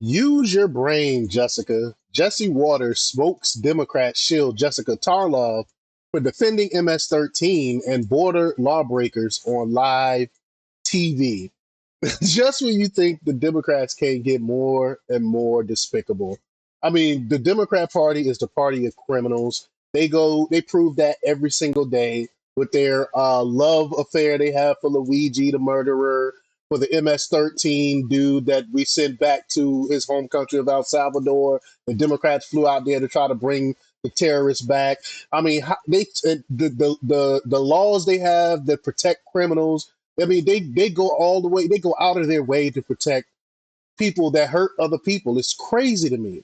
Use your brain, Jessica. Jesse Waters smokes Democrat Shill Jessica Tarlov for defending MS-13 and border lawbreakers on live TV. Just when you think the Democrats can't get more and more despicable. I mean, the Democrat Party is the party of criminals. They prove that every single day with their love affair they have for Luigi, the murderer, for the MS-13 dude that we sent back to his home country of El Salvador. The Democrats flew out there to try to bring the terrorists back. I mean, the laws they have that protect criminals. I mean, they go all the way. They go out of their way to protect people that hurt other people. It's crazy to me.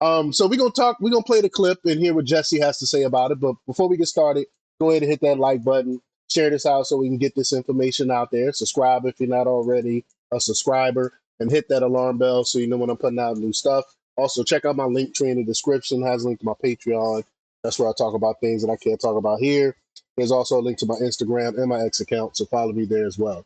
So we're gonna talk. We're gonna play the clip and hear what Jesse has to say about it. But before we get started, go ahead and hit that like button. Share this out so we can get this information out there. Subscribe if you're not already a subscriber, and hit that alarm bell so you know when I'm putting out new stuff. Also, check out my link tree in the description. It has a link to my Patreon. That's where I talk about things that I can't talk about here. There's also a link to my Instagram and my X account, so follow me there as well.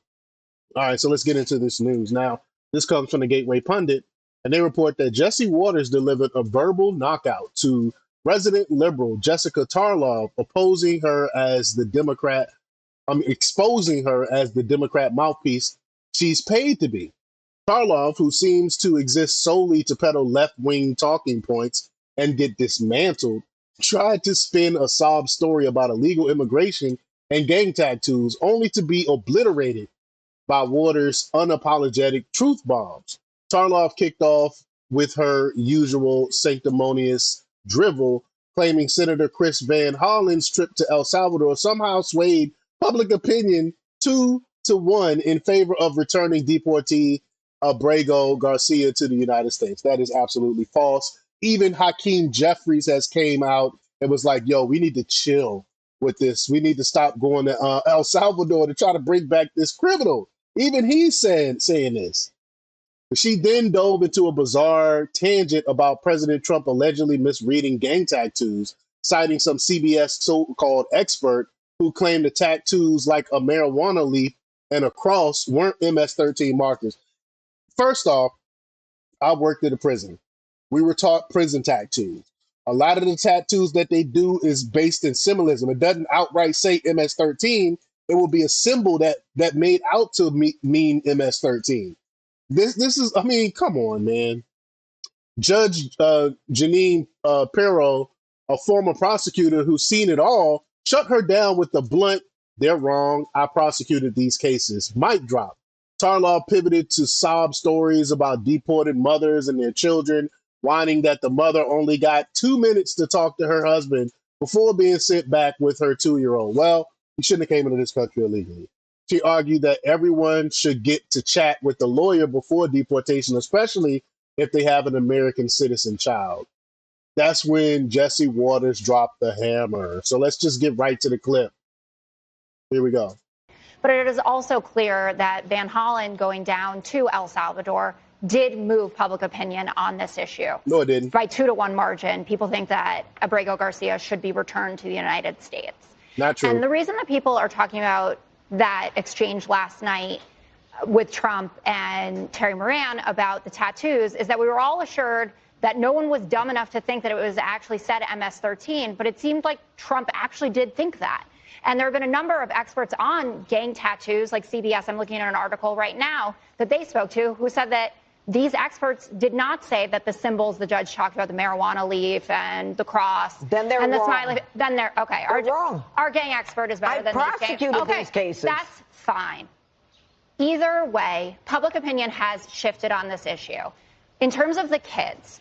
All right, so let's get into this news. Now, this comes from the Gateway Pundit, and they report that Jesse Waters delivered a verbal knockout to resident liberal Jessica Tarlov, opposing her as the Democrat, exposing her as the Democrat mouthpiece she's paid to be. Tarlov, who seems to exist solely to peddle left-wing talking points and get dismantled, tried to spin a sob story about illegal immigration and gang tattoos, only to be obliterated by Waters' unapologetic truth bombs. Tarlov kicked off with her usual sanctimonious drivel, claiming Senator Chris Van Hollen's trip to El Salvador somehow swayed public opinion 2-1 in favor of returning deportee Abrego Garcia to the United States. That is absolutely false. Even Hakeem Jeffries has came out and was like, yo, we need to chill with this. We need to stop going to El Salvador to try to bring back this criminal. Even he's saying this. She then dove into a bizarre tangent about President Trump allegedly misreading gang tattoos, citing some CBS so-called expert who claimed the tattoos like a marijuana leaf and a cross weren't MS-13 markers. First off, I worked at a prison. We were taught prison tattoos. A lot of the tattoos that they do is based in symbolism. It doesn't outright say MS-13. It will be a symbol that made out to mean MS-13. This is, I mean, come on, man. Judge Janine Perro, a former prosecutor who's seen it all, shut her down with the blunt, they're wrong, I prosecuted these cases. Mic drop. Tarlov pivoted to sob stories about deported mothers and their children, whining that the mother only got 2 minutes to talk to her husband before being sent back with her 2-year-old. Well, he shouldn't have came into this country illegally. She argued that everyone should get to chat with the lawyer before deportation, especially if they have an American citizen child. That's when Jesse Waters dropped the hammer. So let's just get right to the clip. Here we go. But it is also clear that Van Hollen going down to El Salvador did move public opinion on this issue. No, it didn't. By 2-1 margin, people think that Abrego Garcia should be returned to the United States. Not true. And the reason that people are talking about that exchange last night with Trump and Terry Moran about the tattoos is that we were all assured that no one was dumb enough to think that it was actually said MS-13, but it seemed like Trump actually did think that. And there have been a number of experts on gang tattoos, like CBS, I'm looking at an article right now, that they spoke to, who said that these experts did not say that the symbols the judge talked about, the marijuana leaf and the cross, then they're and the wrong. smiley, then they're okay. They're wrong. Our gang expert is better than prosecuted these cases. That's fine. Either way, public opinion has shifted on this issue. In terms of the kids,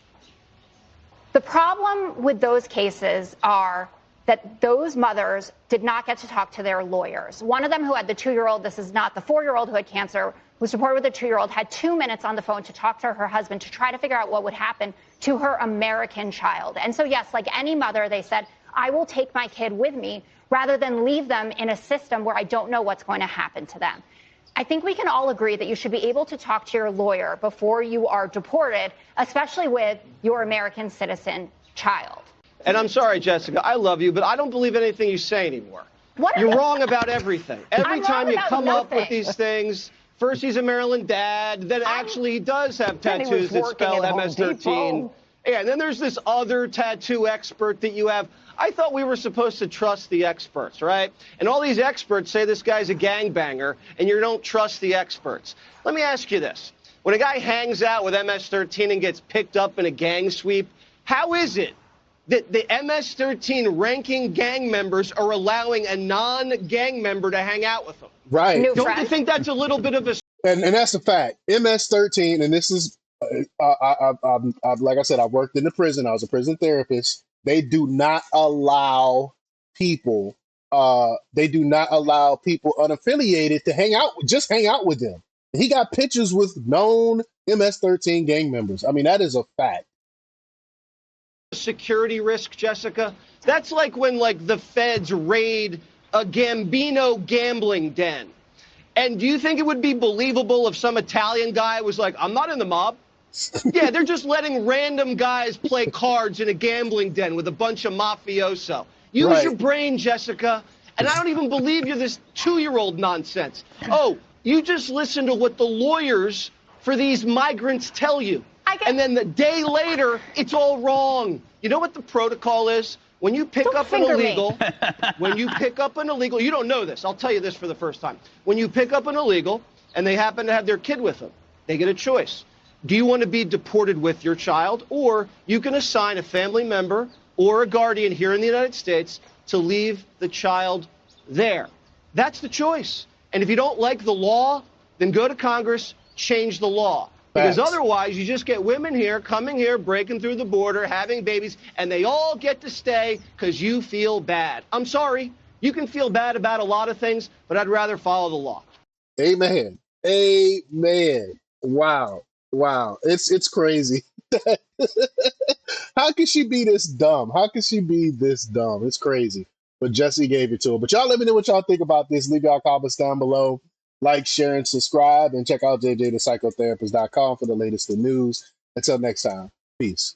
the problem with those cases are that those mothers did not get to talk to their lawyers. One of them who had the 2-year-old, this is not the 4-year-old who had cancer, who was reported with a 2-year-old, had 2 minutes on the phone to talk to her husband to try to figure out what would happen to her American child. And so, yes, like any mother, they said, I will take my kid with me rather than leave them in a system where I don't know what's going to happen to them. I think we can all agree that you should be able to talk to your lawyer before you are deported, especially with your American citizen child. And I'm sorry, Jessica, I love you, but I don't believe anything you say anymore. You're wrong about everything. Every time you come up with these things, First, he's a Maryland dad. Then actually he does have tattoos that spell MS-13. Yeah, and then there's this other tattoo expert that you have. I thought we were supposed to trust the experts, right? And all these experts say this guy's a gangbanger, and you don't trust the experts. Let me ask you this. When a guy hangs out with MS-13 and gets picked up in a gang sweep, how is it that the MS-13 ranking gang members are allowing a non-gang member to hang out with them? Right. Don't you think that's a little bit of a... And that's a fact. MS-13, and this is, like I said, I worked in the prison. I was a prison therapist. They do not allow people, unaffiliated to just hang out with them. He got pictures with known MS-13 gang members. I mean, that is a fact. Security risk, Jessica? That's like when the feds raid a Gambino gambling den. And do you think it would be believable if some Italian guy was like, I'm not in the mob? Yeah, they're just letting random guys play cards in a gambling den with a bunch of mafioso. Use your brain, Jessica. And I don't even believe you're this 2-year-old nonsense. Oh, you just listen to what the lawyers for these migrants tell you. And then the day later, it's all wrong. You know what the protocol is? When you pick up an illegal, you don't know this. I'll tell you this for the first time. When you pick up an illegal and they happen to have their kid with them, they get a choice. Do you want to be deported with your child, or you can assign a family member or a guardian here in the United States to leave the child there? That's the choice. And if you don't like the law, then go to Congress, change the law. Because otherwise, you just get women here, coming here, breaking through the border, having babies, and they all get to stay because you feel bad. I'm sorry. You can feel bad about a lot of things, but I'd rather follow the law. Amen. Amen. Wow. Wow. It's crazy. How can she be this dumb? How can she be this dumb? It's crazy. But Jesse gave it to her. But y'all let me know what y'all think about this. Leave y'all comments down below. Like, share, and subscribe. And check out jjthepsychotherapist.com for the latest in news. Until next time, peace.